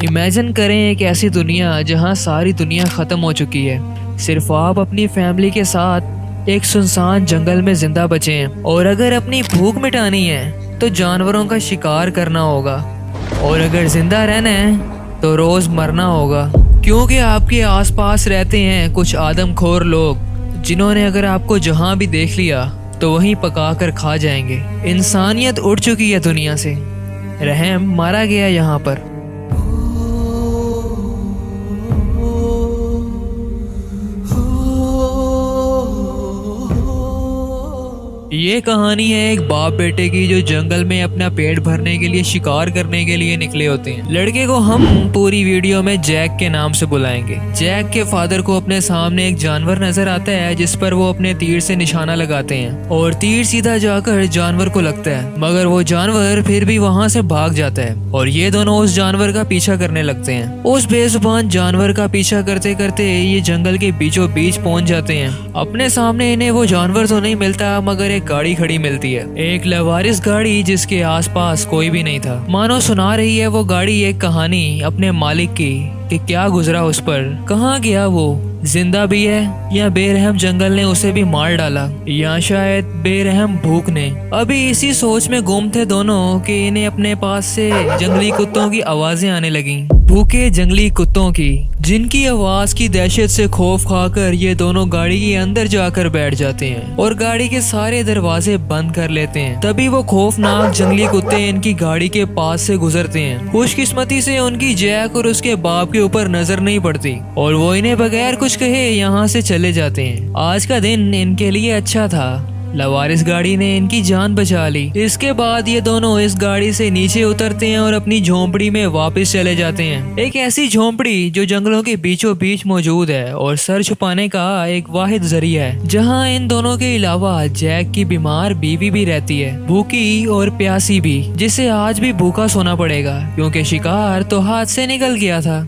Imagine करें एक ऐसी दुनिया जहां सारी दुनिया खत्म हो चुकी है, सिर्फ आप अपनी फैमिली के साथ एक सुनसान जंगल में जिंदा बचे हैं। और अगर अपनी भूख मिटानी है तो जानवरों का शिकार करना होगा, और अगर जिंदा रहना है तो रोज मरना होगा, क्योंकि आपके आसपास रहते हैं कुछ आदमखोर लोग जिन्होंने अगर आपको जहां भी देख लिया तो वहीं पका कर खा जाएंगे। इंसानियत उड़ चुकी है दुनिया से, रहम मारा गया यहाँ पर। ये कहानी है एक बाप बेटे की जो जंगल में अपना पेट भरने के लिए शिकार करने के लिए निकले होते हैं। लड़के को हम पूरी वीडियो में जैक के नाम से बुलाएंगे। जैक के फादर को अपने सामने एक जानवर नजर आता है जिस पर वो अपने तीर से निशाना लगाते हैं और तीर सीधा जाकर जानवर को लगता है, मगर वो जानवर फिर भी वहाँ से भाग जाता है और ये दोनों उस जानवर का पीछा करने लगते हैं। उस बेजुबान जानवर का पीछा करते करते ये जंगल के बीचों बीच पहुंच जाते हैं। अपने सामने इन्हें वो जानवर तो नहीं मिलता, मगर एक गाड़ी खड़ी मिलती है, एक लवारिस गाड़ी जिसके आसपास कोई भी नहीं था। मानो सुना रही है वो गाड़ी एक कहानी अपने मालिक की कि क्या गुजरा उस पर, कहाँ गया वो, जिंदा भी है या बेरहम जंगल ने उसे भी मार डाला, या शायद बेरहम भूख ने। अभी इसी सोच में गुम थे दोनों कि इन्हें अपने पास से जंगली कुत्तों की आवाजें आने लगी, भूखे जंगली कुत्तों की, जिनकी आवाज की दहशत से खौफ खाकर ये दोनों गाड़ी के अंदर जाकर बैठ जाते हैं और गाड़ी के सारे दरवाजे बंद कर लेते हैं। तभी वो खौफनाक जंगली कुत्ते इनकी गाड़ी के पास से गुजरते हैं। खुशकिस्मती से उनकी जैक और उसके बाप के ऊपर नजर नहीं पड़ती और वो इन्हें बगैर कुछ कहे यहाँ से चले जाते हैं। आज का दिन इनके लिए अच्छा था, लवारिस गाड़ी ने इनकी जान बचा ली। इसके बाद ये दोनों इस गाड़ी से नीचे उतरते हैं और अपनी झोंपड़ी में वापस चले जाते हैं। एक ऐसी झोंपड़ी जो जंगलों के बीचों बीच मौजूद है और सर छुपाने का एक वाहिद जरिया है, जहां इन दोनों के अलावा जैक की बीमार बीवी भी रहती है, भूखी और प्यासी भी, जिसे आज भी भूखा सोना पड़ेगा क्योंकि शिकार तो हाथ से निकल गया था।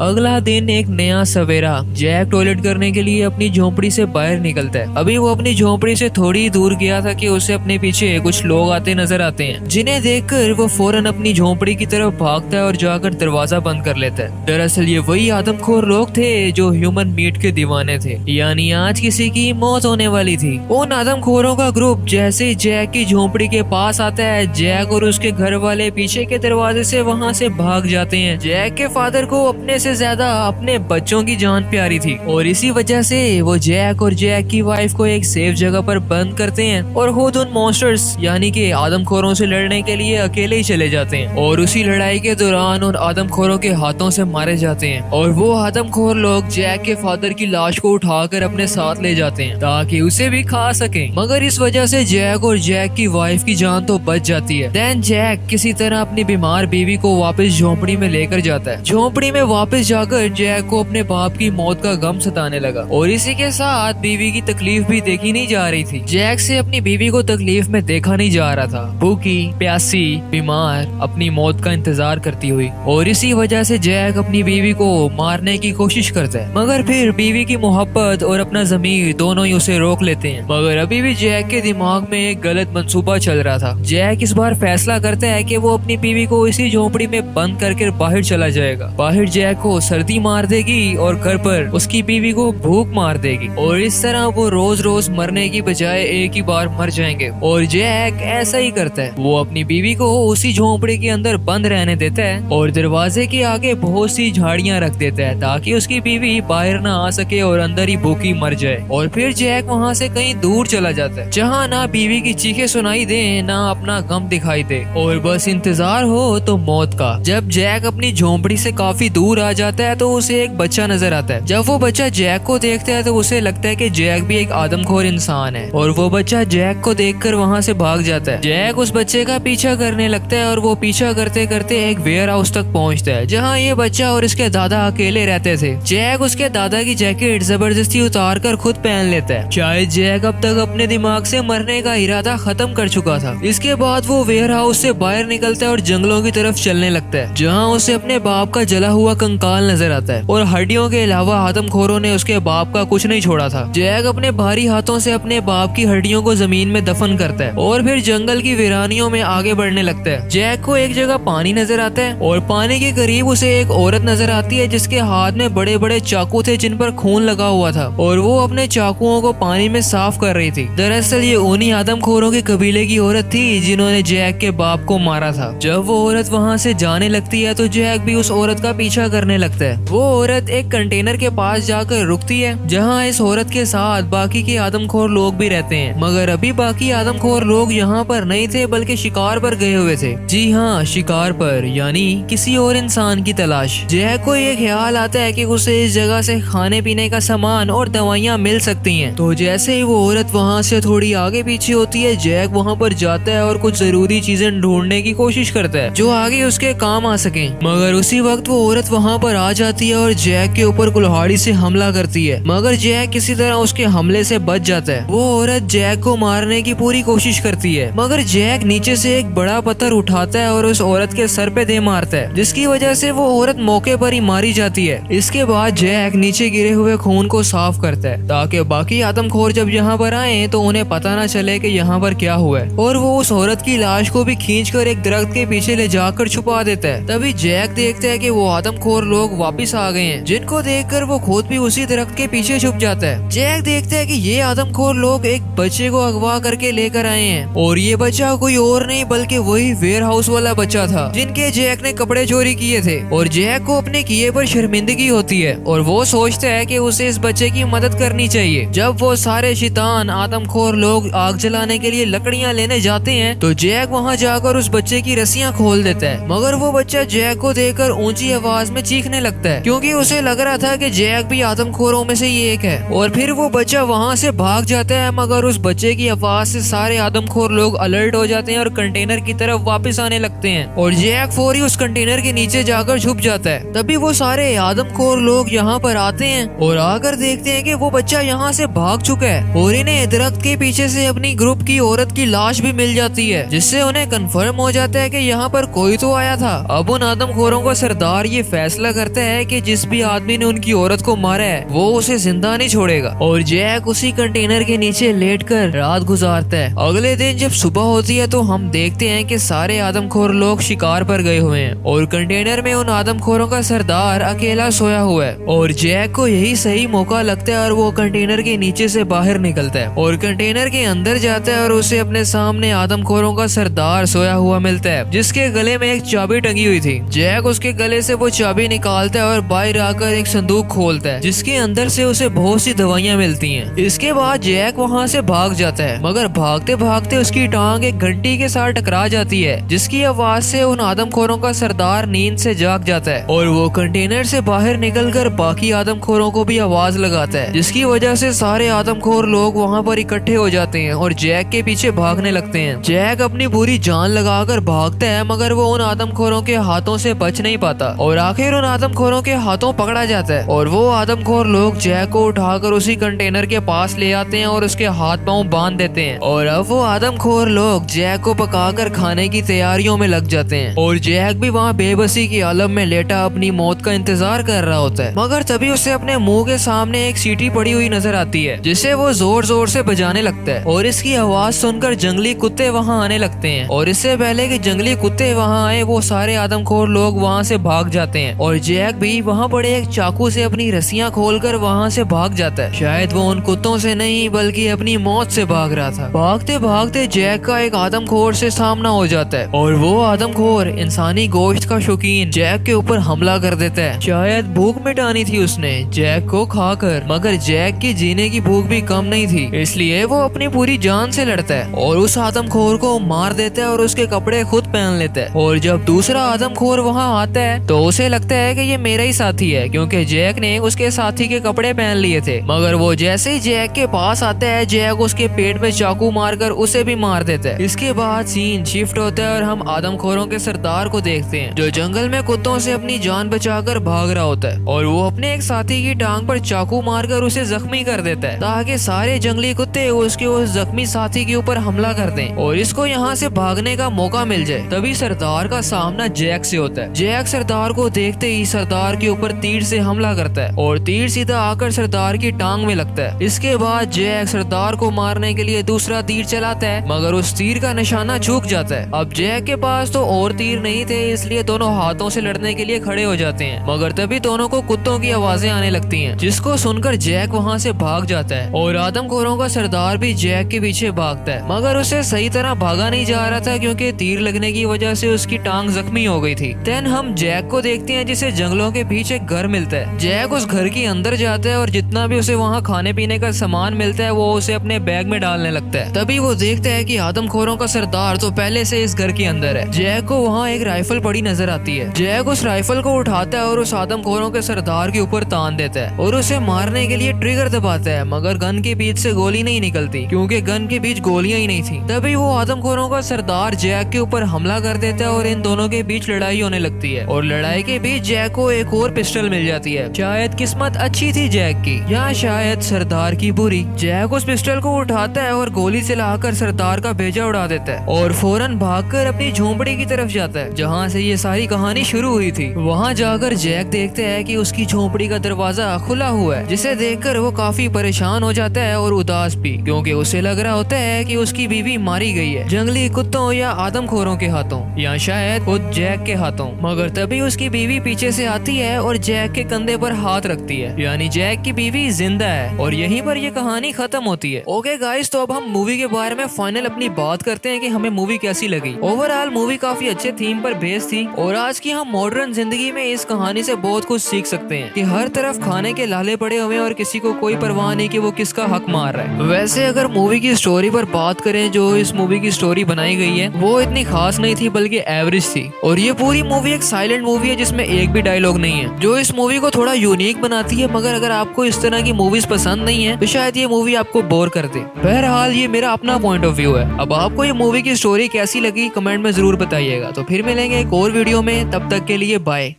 अगला दिन एक नया सवेरा। जैक टॉयलेट करने के लिए अपनी झोंपड़ी से बाहर निकलता है। अभी वो अपनी झोंपड़ी से थोड़ी दूर गया था कि उसे अपने पीछे कुछ लोग आते नजर आते हैं, जिन्हें देखकर वो फौरन अपनी झोंपड़ी की तरफ भागता है और जाकर दरवाजा बंद कर लेता है। दरअसल ये वही आदमखोर लोग थे जो ह्यूमन मीट के दीवाने थे, यानी आज किसी की मौत होने वाली थी। उन आदमखोरों का ग्रुप जैसे जैक की झोंपड़ी के पास आता है, जैक और उसके घर वाले पीछे के दरवाजे से वहाँ से भाग जाते हैं। जैक के फादर को अपने से ज्यादा अपने बच्चों की जान प्यारी थी और इसी वजह से वो जैक और जैक की वाइफ को एक सेफ जगह पर बंद करते हैं और खुद उन मॉन्स्टर्स यानी कि आदमखोरों से लड़ने के लिए अकेले ही चले जाते हैं। और उसी लड़ाई के दौरान उन आदमखोरों के हाथों से मारे जाते हैं और वो आदमखोर लोग जैक के फादर की लाश को उठाकर अपने साथ ले जाते हैं ताकि उसे भी खा सके, मगर इस वजह से जैक और जैक की वाइफ की जान तो बच जाती है। देन जैक किसी तरह अपनी बीमार बीवी को वापस झोंपड़ी में लेकर जाता है। झोंपड़ी में वापस जाकर जैक को अपने बाप की मौत का गम सताने लगा और इसी के साथ बीवी की तकलीफ भी देखी नहीं जा रही थी। जैक से अपनी बीवी को तकलीफ में देखा नहीं जा रहा था, भूखी प्यासी बीमार अपनी मौत का इंतजार करती हुई, और इसी वजह से जैक अपनी बीवी को मारने की कोशिश करता है, मगर फिर बीवी की मोहब्बत और अपना ज़मीर दोनों ही उसे रोक लेते हैं। मगर अभी भी जैक के दिमाग में एक गलत मंसूबा चल रहा था। जैक इस बार फैसला करता है कि वो अपनी बीवी को इसी झोंपड़ी में बंद करके बाहर चला जाएगा। बाहर जैक को सर्दी मार देगी और घर पर उसकी बीवी को भूख मार देगी और इस तरह वो रोज रोज मरने की बजाय एक ही बार मर जाएंगे। और जैक ऐसा ही करता है, वो अपनी बीवी को उसी झोंपड़ी के अंदर बंद रहने देता है और दरवाजे के आगे बहुत सी झाड़ियां रख देता है ताकि उसकी बीवी बाहर ना आ सके और अंदर ही भूखी मर जाए। और फिर जैक वहाँ से कहीं दूर चला जाता है जहाँ ना बीवी की चीखें सुनाई दे ना अपना गम दिखाई दे और बस इंतजार हो तो मौत का। जब जैक अपनी झोंपड़ी से काफी दूर आ जाता है तो उसे एक बच्चा नजर आता है। जब वो बच्चा जैक को देखता है तो उसे लगता है कि जैक भी एक आदमखोर इंसान है और वो बच्चा जैक को देखकर वहाँ से भाग जाता है। जैक उस बच्चे का पीछा करने लगता है और वो पीछा करते करते एक वेयर हाउस तक पहुँचता है जहाँ ये बच्चा और इसके दादा अकेले रहते थे। जैक उसके दादा की जैकेट जबरदस्ती उतार कर खुद पहन लेता है। शायद जैक अब तक अपने दिमाग से मरने का इरादा खत्म कर चुका था। इसके बाद वो वेयर हाउस से बाहर निकलता है और जंगलों की तरफ चलने लगता है जहाँ उसे अपने बाप का जला हुआ कंकाल कंकाल नजर आता है और हड्डियों के अलावा आदमखोरों ने उसके बाप का कुछ नहीं छोड़ा था। जैक अपने भारी हाथों से अपने बाप की हड्डियों को जमीन में दफन करता है और फिर जंगल की वीरानियों में आगे बढ़ने लगता है। जैक को एक जगह पानी नजर आता है और पानी के करीब उसे एक औरत नजर आती है जिसके हाथ में बड़े बड़े चाकू थे जिन पर खून लगा हुआ था और वो अपने चाकुओं को पानी में साफ कर रही थी। दरअसल ये उन्हीं आदमखोरों के कबीले की औरत थी जिन्होंने जैक के बाप को मारा था। जब वो औरत वहाँ से जाने लगती है तो जैक भी उस औरत का पीछा करने लगता है। वो औरत एक कंटेनर के पास जाकर रुकती है जहाँ इस औरत के साथ बाकी के आदमखोर लोग भी रहते हैं, मगर अभी बाकी आदमखोर लोग यहाँ पर नहीं थे बल्कि शिकार पर गए हुए थे। जी हाँ, शिकार पर, यानी किसी और इंसान की तलाश। जैक को ये ख्याल आता है कि उसे इस जगह से खाने पीने का सामान और दवाइयाँ मिल सकती हैं। तो जैसे ही वो औरत वहाँ से थोड़ी आगे पीछे होती है, जैक वहाँ पर जाता है और कुछ जरूरी चीजें ढूंढने की कोशिश करता है जो आगे उसके काम आ सके। मगर उसी वक्त वो औरत वहाँ पर आ जाती है और जैक के ऊपर कुल्हाड़ी से हमला करती है, मगर जैक किसी तरह उसके हमले से बच जाता है। वो औरत जैक को मारने की पूरी कोशिश करती है, मगर जैक नीचे से एक बड़ा पत्थर उठाता है और उस औरत के सर पे दे मारता है, जिसकी वजह से वो औरत मौके पर ही मारी जाती है। इसके बाद जैक नीचे गिरे हुए खून को साफ करता है ताकि बाकी आदमखोर जब यहाँ पर आए तो उन्हें पता न चले कि यहाँ पर क्या हुआ है, और वो उस औरत की लाश को भी खींचकर एक दरख्त के पीछे ले जाकर छुपा देता है। तभी जैक देखता है कि वो आदमखोर लोग वापिस आ गए हैं, जिनको देखकर वो खुद भी उसी दरख्त के पीछे छुप जाता है। जैक देखता है कि ये आदमखोर लोग एक बच्चे को अगवा करके लेकर आए हैं और ये बच्चा कोई और नहीं बल्कि वही वेयर हाउस वाला बच्चा था जिनके जैक ने कपड़े चोरी किए थे। और जैक को अपने किए पर शर्मिंदगी होती है और वो सोचता है कि उसे इस बच्चे की मदद करनी चाहिए। जब वो सारे शैतान आदमखोर लोग आग जलाने के लिए लकड़ियां लेने जाते हैं तो जैक वहां जाकर उस बच्चे की रस्सियां खोल देता है, मगर वो बच्चा जैक को देखकर ऊंची आवाज में चीखने लगता है क्योंकि उसे लग रहा था कि जैक भी आदमखोरों में से ही एक है। और फिर वो बच्चा वहाँ से भाग जाता है, मगर उस बच्चे की आवाज से सारे आदमखोर लोग अलर्ट हो जाते हैं और कंटेनर की तरफ वापस आने लगते हैं और जैक फौरी उस कंटेनर के नीचे जाकर छुप जाता है। तभी वो सारे आदमखोर लोग यहाँ पर आते हैं और आकर देखते हैं कि वो बच्चा यहाँ से भाग चुका है और इन्हें दरख्त के पीछे से अपनी ग्रुप की औरत की लाश भी मिल जाती है, जिससे उन्हें कंफर्म हो जाता है कि यहाँ पर कोई तो आया था। अब उन आदमखोरों का सरदार ये फैसला करता है कि जिस भी आदमी ने उनकी औरत को मारा है वो उसे जिंदा नहीं छोड़ेगा और जैक उसी कंटेनर के नीचे लेटकर रात गुजारता है। अगले दिन जब सुबह होती है तो हम देखते हैं कि सारे आदमखोर लोग शिकार पर गए हुए हैं और कंटेनर में उन आदमखोरों का सरदार अकेला सोया हुआ है और जैक को यही सही मौका लगता है और वो कंटेनर के नीचे से बाहर निकलता है और कंटेनर के अंदर जाता है और उसे अपने सामने आदमखोरों का सरदार सोया हुआ मिलता है जिसके गले में एक चाबी टंगी हुई थी। जैक उसके गले से वो चाबी निकालता है और बाहर आकर एक संदूक खोलता है जिसके अंदर से उसे बहुत सी दवाइयाँ मिलती हैं। इसके बाद जैक वहाँ से भाग जाता है, मगर भागते भागते उसकी टांग एक घंटी के साथ टकरा जाती है जिसकी आवाज से उन आदमखोरों का सरदार नींद से जाग जाता है और वो कंटेनर से बाहर निकलकर बाकी आदमखोरों को भी आवाज लगाता है, जिसकी वजह से सारे आदमखोर लोग वहाँ पर इकट्ठे हो जाते हैं और जैक के पीछे भागने लगते हैं। जैक अपनी पूरी जान लगाकर भागता है, मगर वो उन आदमखोरों के हाथों से बच नहीं पाता और आखिर उन आदमखोरों के हाथों पकड़ा जाता है और वो आदमखोर लोग जैक को उठाकर उसी कंटेनर के पास ले आते हैं और उसके हाथ पांव बांध देते हैं और अब वो आदमखोर लोग जैक को पकाकर खाने की तैयारियों में लग जाते हैं और जैक भी वहाँ बेबसी की आलम में लेटा अपनी मौत का इंतजार कर रहा होता है। मगर तभी उसे अपने मुंह के सामने एक सीटी पड़ी हुई नजर आती है जिसे वो जोर जोर से बजाने लगता है और इसकी आवाज सुनकर जंगली कुत्ते वहाँ आने लगते हैं और इससे पहले कि जंगली कुत्ते वहाँ आए वो सारे आदमखोर लोग वहाँ से भाग जाते हैं और जैक भी वहाँ पड़े एक चाकू से अपनी रस्सियां खोलकर वहाँ से भाग जाता है। शायद वो उन कुत्तों से नहीं बल्कि अपनी मौत से भाग रहा था। भागते भागते जैक का एक आदमखोर से सामना हो जाता है और वो आदमखोर इंसानी गोश्त का शौकीन जैक के ऊपर हमला कर देता है। शायद भूख मिटानी थी उसने जैक को खाकर, मगर जैक की जीने की भूख भी कम नहीं थी, इसलिए वो अपनी पूरी जान से लड़ता है और उस आदमखोर को मार देता है और उसके कपड़े खुद पहन लेता है। और जब दूसरा आदमखोर वहाँ आता है तो उसे लगता है कि ये मेरा ही साथी है क्योंकि जैक ने उसके साथी के कपड़े पहन लिए थे, मगर वो जैसे ही जैक के पास आता है जैक उसके पेट में चाकू मारकर उसे भी मार देता है। इसके बाद सीन शिफ्ट होता है और हम आदमखोरों के सरदार को देखते हैं जो जंगल में कुत्तों से अपनी जान बचाकर भाग रहा होता है और वो अपने एक साथी की टांग पर चाकू मारकर उसे जख्मी कर देता है ताकि सारे जंगली कुत्ते उसके उस जख्मी साथी के ऊपर हमला कर दें और इसको यहाँ से भागने का मौका मिल जाए। तभी सरदार का सामना जैक से होता है। जैक सरदार को देखते आते ही सरदार के ऊपर तीर से हमला करता है और तीर सीधा आकर सरदार की टांग में लगता है। इसके बाद जैक सरदार को मारने के लिए दूसरा तीर चलाता है, मगर उस तीर का निशाना चूक जाता है। अब जैक के पास तो और तीर नहीं थे, इसलिए दोनों हाथों से लड़ने के लिए खड़े हो जाते हैं, मगर तभी दोनों को कुत्तों की आवाजें आने लगती हैं, जिसको सुनकर जैक वहाँ से भाग जाता है और आदमखोरों का सरदार भी जैक के पीछे भागता है, मगर उसे सही तरह भागा नहीं जा रहा था क्योंकि तीर लगने की वजह से उसकी टांग जख्मी हो गई थी। देन हम जैक को देखते हैं जिसे जंगलों के बीच एक घर मिलता है। जैक उस घर के अंदर जाता है और जितना भी उसे वहाँ खाने पीने का सामान मिलता है वो उसे अपने बैग में डालने लगता है। तभी वो देखता है कि आदमखोरों का सरदार तो पहले से इस घर के अंदर है। जैक को वहाँ एक राइफल पड़ी नजर आती है। जैक उस राइफल को उठाता है और उस आदमखोरों के सरदार के ऊपर तान देता है और उसे मारने के लिए ट्रिगर दबाता है, मगर गन के बीच से गोली नहीं निकलती क्योंकि गन के बीच गोलियां ही नहीं थी। तभी वो आदमखोरों का सरदार जैक के ऊपर हमला कर देता है और इन दोनों के बीच लड़ाई होने लगती है और लड़ाई के बीच जैक को एक और पिस्टल मिल जाती है। शायद किस्मत अच्छी थी जैक की या शायद सरदार की बुरी। जैक उस पिस्टल को उठाता है और गोली चलाकर सरदार का भेजा उड़ा देता है और फौरन भागकर अपनी झोंपड़ी की तरफ जाता है जहाँ से ये सारी कहानी शुरू हुई थी। वहाँ जाकर जैक देखते हैं कि उसकी झोंपड़ी का दरवाजा खुला हुआ है, जिसे देखकर वो काफी परेशान हो जाता है और उदास भी, क्योंकि उसे लग रहा होता है कि उसकी बीवी मारी गई है जंगली कुत्तों या आदमखोरों के हाथों या शायद खुद जैक के हाथों। मगर तभी उसकी बीवी पीछे से आती है और जैक के कंधे पर हाथ रखती है, यानी जैक की बीवी जिंदा है और यहीं पर ये कहानी खत्म होती है। ओके गाइस, तो अब हम मूवी के बारे में फाइनल अपनी बात करते हैं कि हमें मूवी कैसी लगी। ओवरऑल मूवी काफी अच्छे थीम पर बेस्ड थी और आज की हम मॉडर्न जिंदगी में इस कहानी से बहुत कुछ सीख सकते हैं कि हर तरफ खाने के लाले पड़े हुए और किसी को कोई परवाह नहीं कि वो किसका हक मार रहा है। वैसे अगर मूवी की स्टोरी पर बात करें, जो इस मूवी की स्टोरी बनाई गई है वो इतनी खास नहीं थी बल्कि एवरेज थी और ये पूरी मूवी एक साइलेंट मूवी है जिसमें एक भी डायलॉग नहीं है, जो इस मूवी को थोड़ा यूनिक बनाती है। मगर अगर आपको इस तरह की मूवीज पसंद नहीं है तो शायद ये मूवी आपको बोर कर दे। बहरहाल ये मेरा अपना पॉइंट ऑफ व्यू है। अब आपको ये मूवी की स्टोरी कैसी लगी कमेंट में जरूर बताइएगा। तो फिर मिलेंगे एक और वीडियो में, तब तक के लिए बाय।